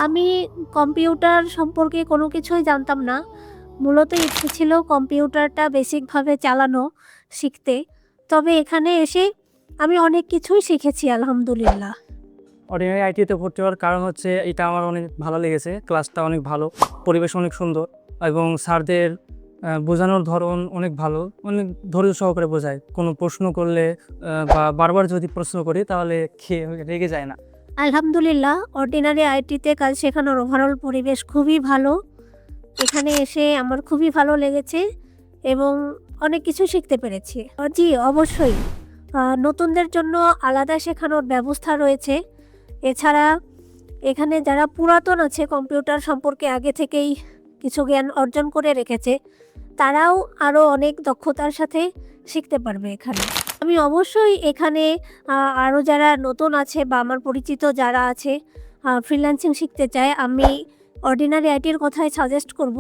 আমি কম্পিউটার সম্পর্কে কোনো কিছুই জানতাম না। মূলত ইচ্ছে ছিল কম্পিউটারটা বেসিকভাবে চালানো শিখতে। তবে এখানে এসে আমি অনেক কিছুই শিখেছি আলহামদুলিল্লাহ। অর্ডিনারি আইটিতে ভর্তি হওয়ার কারণ হচ্ছে এটা আমার অনেক ভালো লেগেছে। ক্লাসটা অনেক ভালো, পরিবেশ অনেক সুন্দর এবং স্যারদের বোঝানোর ধরন অনেক ভালো। অনেক ধৈর্য সহকারে বোঝায়। কোনো প্রশ্ন করলে বা বারবার যদি প্রশ্ন করি তাহলে রেগে যায় না। আলহামদুলিল্লাহ অর্ডিনারি আইটিতে কাজ শেখানোর ওভারঅল পরিবেশ খুবই ভালো। এখানে এসে আমার খুবই ভালো লেগেছে এবং অনেক কিছু শিখতে পেরেছি। জি, অবশ্যই। নতুনদের জন্য আলাদা শেখানোর ব্যবস্থা রয়েছে। এছাড়া এখানে যারা পুরাতন আছে কম্পিউটার সম্পর্কে আগে থেকেই কিছু জ্ঞান অর্জন করে রেখেছে, তারাও আরও অনেক দক্ষতার সাথে শিখতে পারবে এখানে। আমি অবশ্যই এখানে আরও যারা নতুন আছে বা আমার পরিচিত যারা আছে ফ্রিল্যান্সিং শিখতে চায়, আমি অর্ডিনারি আইটির কথাই সাজেস্ট করব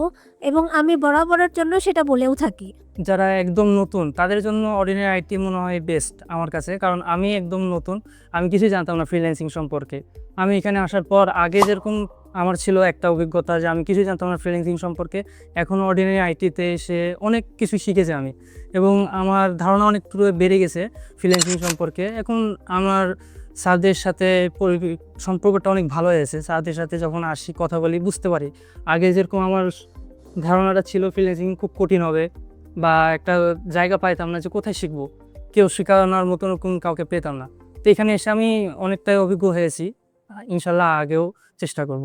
এবং আমি বরাবরের জন্য সেটা বলেও থাকি। যারা একদম নতুন তাদের জন্য অর্ডিনারি আইটি মনে হয় বেস্ট আমার কাছে, কারণ আমি একদম নতুন, আমি কিছুই জানতাম না ফ্রিল্যান্সিং সম্পর্কে। আমি এখানে আসার পর আগে যেরকম আমার ছিল একটা অভিজ্ঞতা যে আমি কিছুই জানতাম না ফ্রিল্যান্সিং সম্পর্কে, এখন অর্ডিনারি আইটিতে এসে অনেক কিছু শিখেছি আমি এবং আমার ধারণা অনেক পুরো বেড়ে গেছে ফ্রিল্যান্সিং সম্পর্কে। এখন আমার স্যারদের সাথে সম্পর্কটা অনেক ভালো হয়েছে। স্যারদের সাথে যখন আসি কথা বলি বুঝতে পারি। আগে যেরকম আমার ধারণাটা ছিল ফ্রিল্যান্সিং খুব কঠিন হবে বা একটা জায়গা পাইতাম না যে কোথায় শিখবো, কেউ শেখানোর মতো রকম কাউকে পেতাম না। তো এখানে এসে আমি অনেকটাই অভিজ্ঞ হয়েছি। ইনশাল্লাহ আগেও চেষ্টা করব।